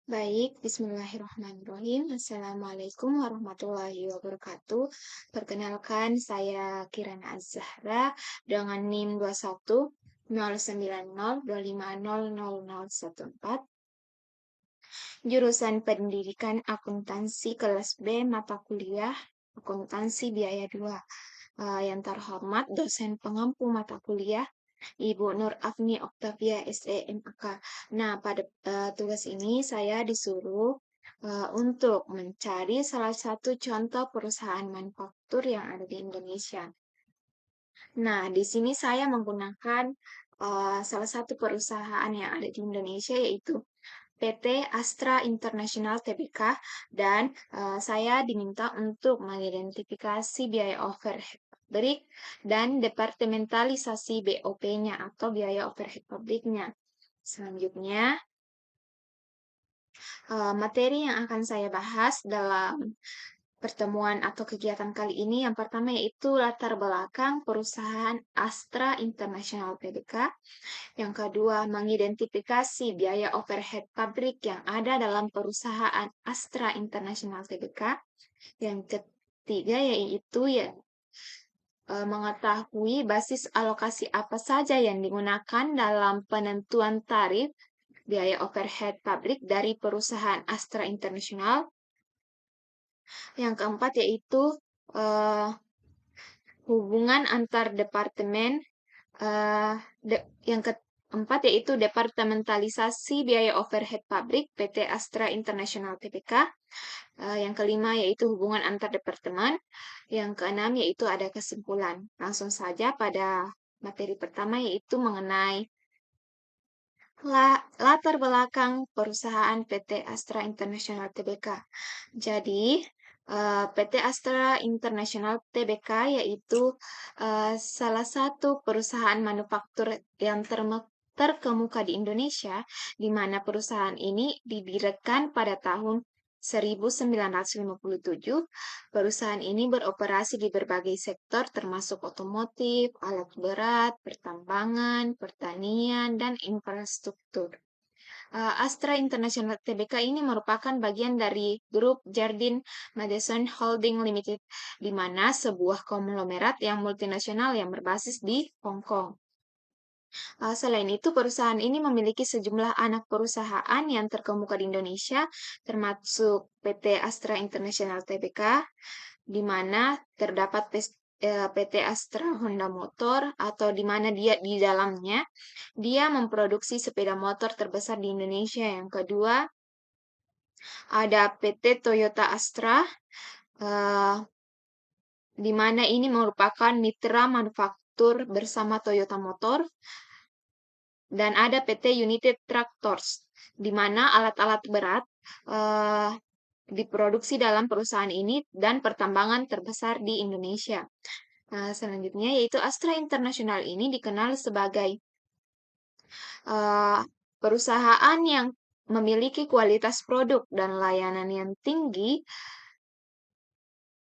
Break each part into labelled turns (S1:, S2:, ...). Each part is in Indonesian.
S1: Baik, bismillahirrahmanirrahim. Assalamualaikum warahmatullahi wabarakatuh. Perkenalkan, saya Kirana Az-Zahra dengan NIM 21 090 250 014, jurusan Pendidikan Akuntansi kelas B, mata kuliah Akuntansi Biaya 2. Yang terhormat dosen pengampu mata kuliah Ibu Nur Afni Oktavia SEMAK. Nah, pada tugas ini saya disuruh untuk mencari salah satu contoh perusahaan manufaktur yang ada di Indonesia. Nah, di sini saya menggunakan salah satu perusahaan yang ada di Indonesia, yaitu PT Astra International Tbk, dan saya diminta untuk mengidentifikasi biaya overhead pabrik dan departementalisasi BOP-nya atau biaya overhead pabriknya. Selanjutnya, materi yang akan saya bahas dalam pertemuan atau kegiatan kali ini yang pertama yaitu latar belakang perusahaan Astra International Tbk. Yang kedua, mengidentifikasi biaya overhead pabrik yang ada dalam perusahaan Astra International Tbk. Yang ketiga yaitu mengetahui basis alokasi apa saja yang digunakan dalam penentuan tarif biaya overhead pabrik dari perusahaan Astra International. Yang keempat yaitu uh, hubungan antar departemen. Yang keempat yaitu departementalisasi biaya overhead pabrik PT Astra International Tbk. Yang kelima yaitu hubungan antar departemen. Yang keenam yaitu ada kesimpulan. Langsung saja pada materi pertama yaitu mengenai latar belakang perusahaan PT Astra International Tbk. Jadi, PT Astra International Tbk yaitu salah satu perusahaan manufaktur yang terkemuka di Indonesia, di mana perusahaan ini didirikan pada tahun 1957. Perusahaan ini beroperasi di berbagai sektor termasuk otomotif, alat berat, pertambangan, pertanian, dan infrastruktur. Astra International Tbk ini merupakan bagian dari grup Jardine Matheson Holding Limited, di mana sebuah konglomerat yang multinasional yang berbasis di Hong Kong. Selain itu, perusahaan ini memiliki sejumlah anak perusahaan yang terkemuka di Indonesia, termasuk PT Astra International Tbk, di mana terdapat PT Astra Honda Motor, atau di mana dia di dalamnya dia memproduksi sepeda motor terbesar di Indonesia. Yang kedua, ada PT Toyota Astra, eh, di mana ini merupakan mitra manufaktur bersama Toyota Motor. Dan ada PT United Tractors, di mana alat-alat berat eh, diproduksi dalam perusahaan ini dan pertambangan terbesar di Indonesia. Selanjutnya yaitu Astra International ini dikenal sebagai perusahaan yang memiliki kualitas produk dan layanan yang tinggi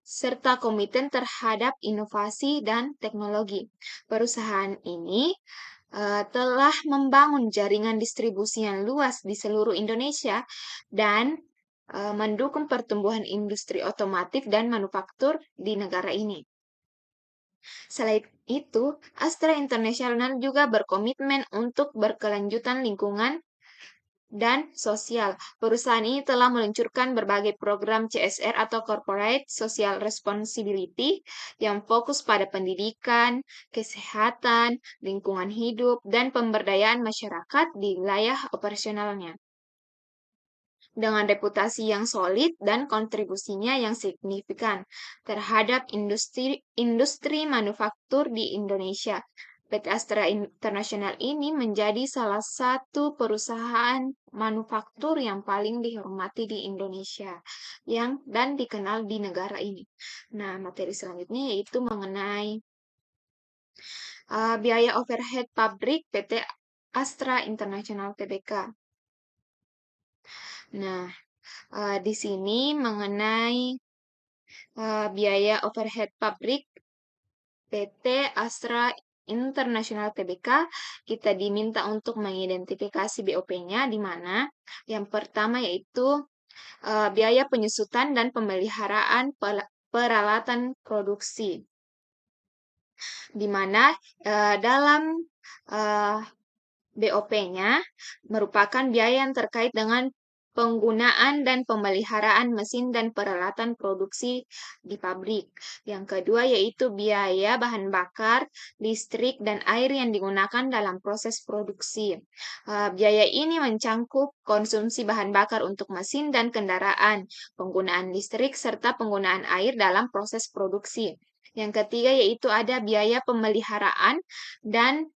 S1: serta komiten terhadap inovasi dan teknologi. Perusahaan ini telah membangun jaringan distribusi yang luas di seluruh Indonesia dan mendukung pertumbuhan industri otomotif dan manufaktur di negara ini. Selain itu, Astra International juga berkomitmen untuk berkelanjutan lingkungan dan sosial. Perusahaan ini telah meluncurkan berbagai program CSR atau Corporate Social Responsibility yang fokus pada pendidikan, kesehatan, lingkungan hidup, dan pemberdayaan masyarakat di wilayah operasionalnya. Dengan reputasi yang solid dan kontribusinya yang signifikan terhadap industri manufaktur di Indonesia. PT Astra International ini menjadi salah satu perusahaan manufaktur yang paling dihormati di Indonesia dan dikenal di negara ini. Nah, materi selanjutnya yaitu mengenai biaya overhead pabrik PT Astra International Tbk. Nah, di sini mengenai biaya overhead pabrik PT Astra Internasional TBK, kita diminta untuk mengidentifikasi BOP-nya, di mana yang pertama yaitu biaya penyusutan dan pemeliharaan peralatan produksi, di mana dalam eh, BOP-nya merupakan biaya yang terkait dengan penggunaan dan pemeliharaan mesin dan peralatan produksi di pabrik. Yang kedua yaitu biaya bahan bakar, listrik, dan air yang digunakan dalam proses produksi. Biaya ini mencangkup konsumsi bahan bakar untuk mesin dan kendaraan, penggunaan listrik, serta penggunaan air dalam proses produksi. Yang ketiga yaitu ada biaya pemeliharaan dan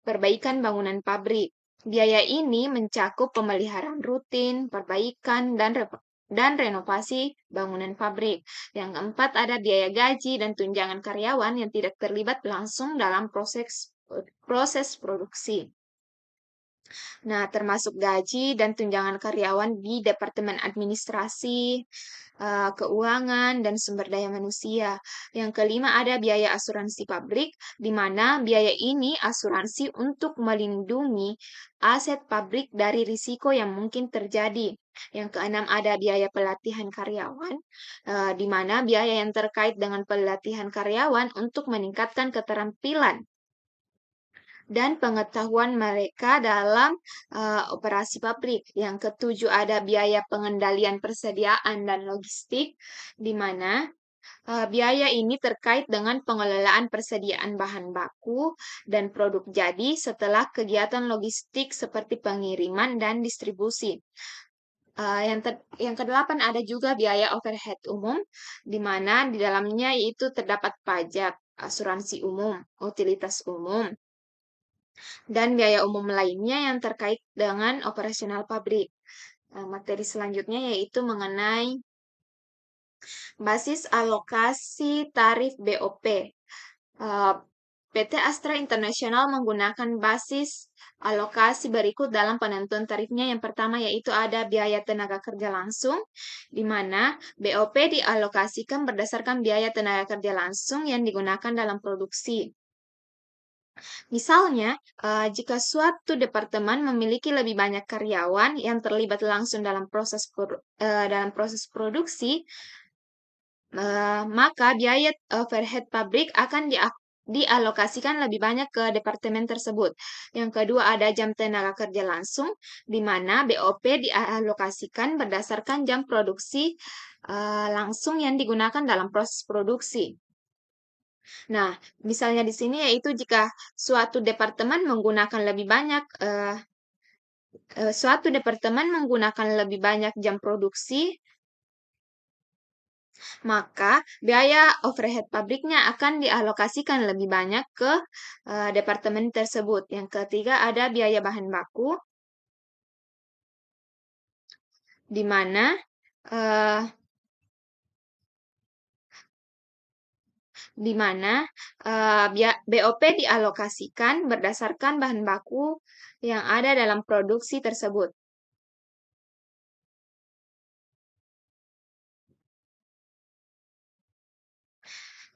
S1: perbaikan bangunan pabrik. Biaya ini mencakup pemeliharaan rutin, perbaikan, dan renovasi bangunan pabrik. Yang keempat ada biaya gaji dan tunjangan karyawan yang tidak terlibat langsung dalam proses produksi. Nah, termasuk gaji dan tunjangan karyawan di Departemen Administrasi, Keuangan, dan Sumber Daya Manusia. Yang kelima ada biaya asuransi pabrik, di mana biaya ini asuransi untuk melindungi aset pabrik dari risiko yang mungkin terjadi. Yang keenam ada biaya pelatihan karyawan, di mana biaya yang terkait dengan pelatihan karyawan untuk meningkatkan keterampilan dan pengetahuan mereka dalam operasi pabrik. Yang ketujuh ada biaya pengendalian persediaan dan logistik, di mana biaya ini terkait dengan pengelolaan persediaan bahan baku dan produk jadi setelah kegiatan logistik seperti pengiriman dan distribusi. Yang kedelapan ada juga biaya overhead umum, di mana di dalamnya itu terdapat pajak, asuransi umum, utilitas umum, dan biaya umum lainnya yang terkait dengan operasional pabrik. Materi selanjutnya yaitu mengenai basis alokasi tarif BOP. PT Astra International menggunakan basis alokasi berikut dalam penentuan tarifnya. Yang pertama yaitu ada biaya tenaga kerja langsung, di mana BOP dialokasikan berdasarkan biaya tenaga kerja langsung yang digunakan dalam produksi. Misalnya, jika suatu departemen memiliki lebih banyak karyawan yang terlibat langsung dalam proses produksi, maka biaya overhead pabrik akan dialokasikan lebih banyak ke departemen tersebut. Yang kedua ada jam tenaga kerja langsung, di mana BOP dialokasikan berdasarkan jam produksi langsung yang digunakan dalam proses produksi. Nah, misalnya di sini yaitu jika suatu departemen menggunakan lebih banyak lebih banyak jam produksi, maka biaya overhead pabriknya akan dialokasikan lebih banyak ke departemen tersebut. Yang ketiga ada biaya bahan baku, di mana uh, BOP dialokasikan berdasarkan bahan baku yang ada dalam produksi tersebut.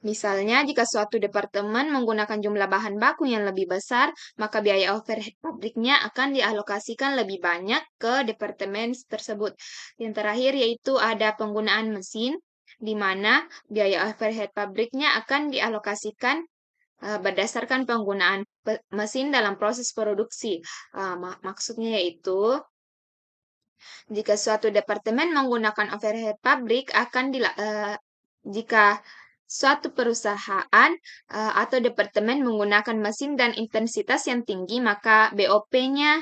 S1: Misalnya, jika suatu departemen menggunakan jumlah bahan baku yang lebih besar, maka biaya overhead pabriknya akan dialokasikan lebih banyak ke departemen tersebut. Yang terakhir yaitu ada penggunaan mesin, di mana biaya overhead pabriknya akan dialokasikan berdasarkan penggunaan mesin dalam proses produksi. Maksudnya yaitu, jika suatu departemen menggunakan overhead pabrik jika suatu perusahaan atau departemen menggunakan mesin dan intensitas yang tinggi, maka BOP-nya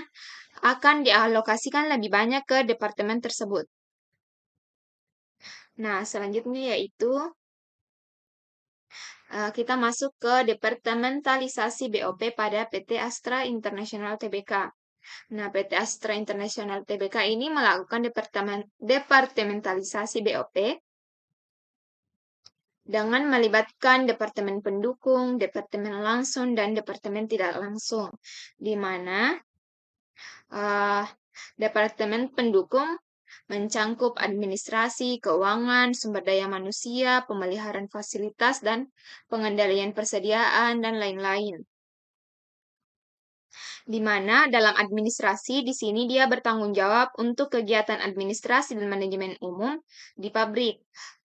S1: akan dialokasikan lebih banyak ke departemen tersebut. Nah, selanjutnya yaitu kita masuk ke departementalisasi BOP pada PT Astra International Tbk. Nah, PT Astra International Tbk ini melakukan departementalisasi BOP dengan melibatkan departemen pendukung, departemen langsung, dan departemen tidak langsung, di mana departemen pendukung mencangkup administrasi, keuangan, sumber daya manusia, pemeliharaan fasilitas, dan pengendalian persediaan, dan lain-lain. di mana dalam administrasi di sini dia bertanggung jawab untuk kegiatan administrasi dan manajemen umum di pabrik.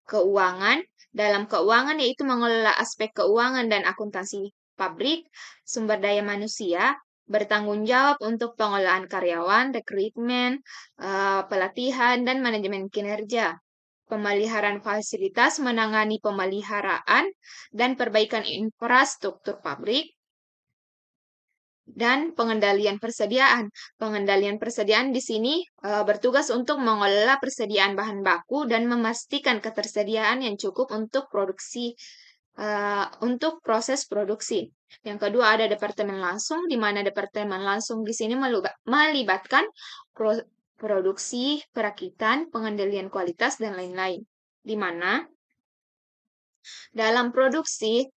S1: Keuangan, dalam keuangan yaitu mengelola aspek keuangan dan akuntansi pabrik, sumber daya manusia, bertanggung jawab untuk pengelolaan karyawan, rekrutmen, pelatihan, dan manajemen kinerja. Pemeliharaan fasilitas menangani pemeliharaan dan perbaikan infrastruktur pabrik, dan pengendalian persediaan. Pengendalian persediaan di sini bertugas untuk mengelola persediaan bahan baku dan memastikan ketersediaan yang cukup untuk untuk proses produksi. Yang kedua ada departemen langsung, di mana departemen langsung di sini melibatkan produksi, perakitan, pengendalian kualitas, dan lain-lain. Di mana dalam produksi,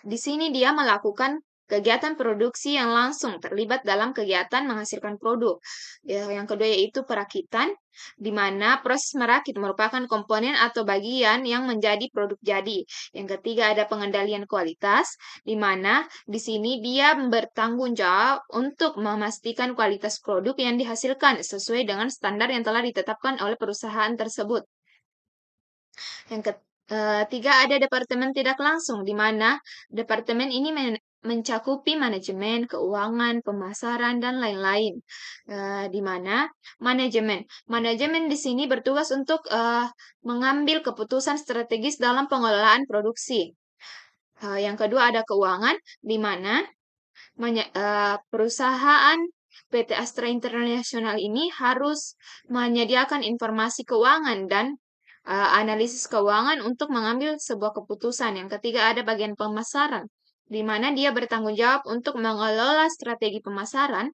S1: di sini dia melakukan kegiatan produksi yang langsung terlibat dalam kegiatan menghasilkan produk. Yang kedua yaitu perakitan, di mana proses merakit merupakan komponen atau bagian yang menjadi produk jadi. Yang ketiga ada pengendalian kualitas, di mana di sini dia bertanggung jawab untuk memastikan kualitas produk yang dihasilkan sesuai dengan standar yang telah ditetapkan oleh perusahaan tersebut. Yang ketiga ada departemen tidak langsung, di mana departemen ini mencakupi manajemen, keuangan, pemasaran, dan lain-lain. Di mana manajemen di sini bertugas untuk mengambil keputusan strategis dalam pengelolaan produksi. Yang kedua ada keuangan, di mana perusahaan PT Astra International ini harus menyediakan informasi keuangan dan analisis keuangan untuk mengambil sebuah keputusan. Yang ketiga ada bagian pemasaran, di mana dia bertanggung jawab untuk mengelola strategi pemasaran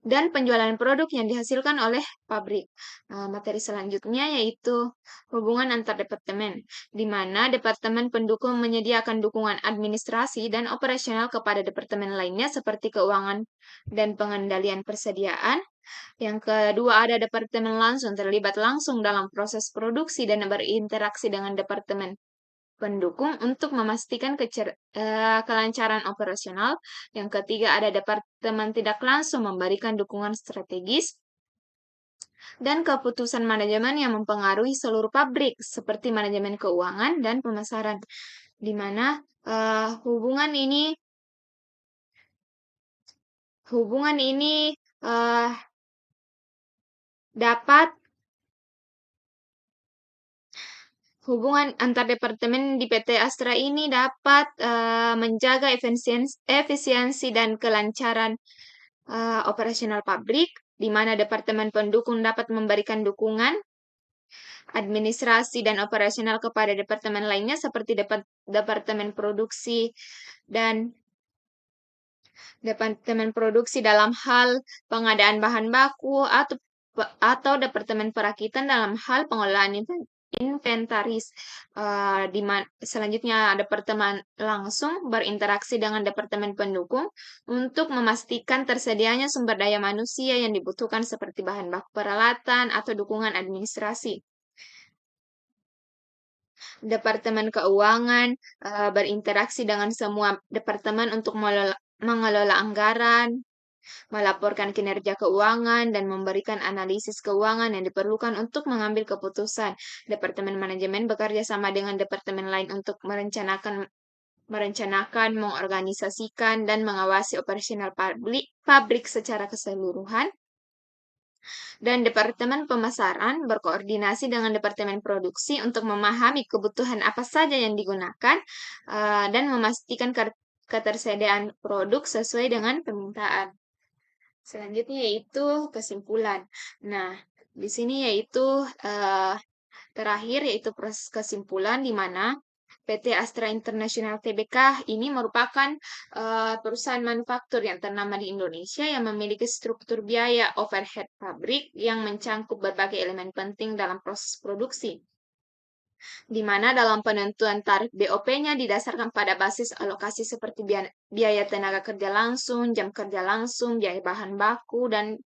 S1: dan penjualan produk yang dihasilkan oleh pabrik. Materi selanjutnya yaitu hubungan antar departemen, di mana departemen pendukung menyediakan dukungan administrasi dan operasional kepada departemen lainnya seperti keuangan dan pengendalian persediaan. Yang kedua ada departemen langsung terlibat langsung dalam proses produksi dan berinteraksi dengan departemen pendukung untuk memastikan kelancaran operasional. Yang ketiga ada departemen tidak langsung memberikan dukungan strategis dan keputusan manajemen yang mempengaruhi seluruh pabrik seperti manajemen keuangan dan pemasaran, di mana hubungan ini dapat hubungan antar departemen di PT Astra ini dapat menjaga efisiensi dan kelancaran operasional pabrik, di mana departemen pendukung dapat memberikan dukungan administrasi dan operasional kepada departemen lainnya seperti departemen produksi dan departemen produksi dalam hal pengadaan bahan baku atau departemen perakitan dalam hal pengelolaan inventaris. Selanjutnya departemen langsung berinteraksi dengan departemen pendukung untuk memastikan tersedianya sumber daya manusia yang dibutuhkan seperti bahan baku peralatan atau dukungan administrasi. Departemen keuangan berinteraksi dengan semua departemen untuk mengelola anggaran, melaporkan kinerja keuangan, dan memberikan analisis keuangan yang diperlukan untuk mengambil keputusan. Departemen manajemen bekerja sama dengan departemen lain untuk merencanakan, mengorganisasikan, dan mengawasi operasional pabrik secara keseluruhan. Dan Departemen Pemasaran berkoordinasi dengan Departemen Produksi untuk memahami kebutuhan apa saja yang digunakan dan memastikan ketersediaan produk sesuai dengan permintaan. Selanjutnya yaitu kesimpulan. Nah, di sini yaitu terakhir yaitu proses kesimpulan di mana PT Astra International Tbk ini merupakan perusahaan manufaktur yang ternama di Indonesia yang memiliki struktur biaya overhead pabrik yang mencangkup berbagai elemen penting dalam proses produksi, di mana dalam penentuan tarif BOP-nya didasarkan pada basis alokasi seperti biaya tenaga kerja langsung, jam kerja langsung, biaya bahan baku, dan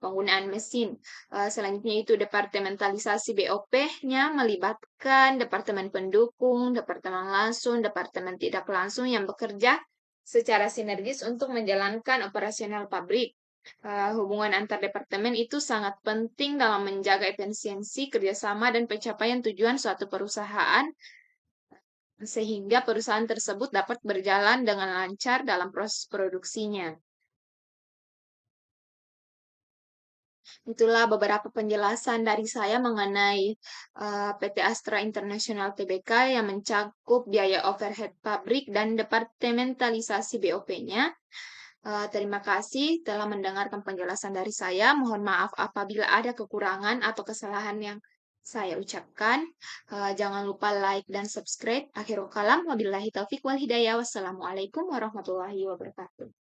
S1: penggunaan mesin. Selanjutnya itu departementalisasi BOP-nya melibatkan departemen pendukung, departemen langsung, departemen tidak langsung yang bekerja secara sinergis untuk menjalankan operasional pabrik. Hubungan antar departemen itu sangat penting dalam menjaga efisiensi, kerjasama, dan pencapaian tujuan suatu perusahaan, sehingga perusahaan tersebut dapat berjalan dengan lancar dalam proses produksinya. Itulah beberapa penjelasan dari saya mengenai PT Astra International Tbk yang mencakup biaya overhead pabrik dan departementalisasi BOP-nya. Terima kasih telah mendengarkan penjelasan dari saya. Mohon maaf apabila ada kekurangan atau kesalahan yang saya ucapkan. Jangan lupa like dan subscribe. Akhirul kalam, wabillahi taufik wal hidayah. Wassalamualaikum warahmatullahi wabarakatuh.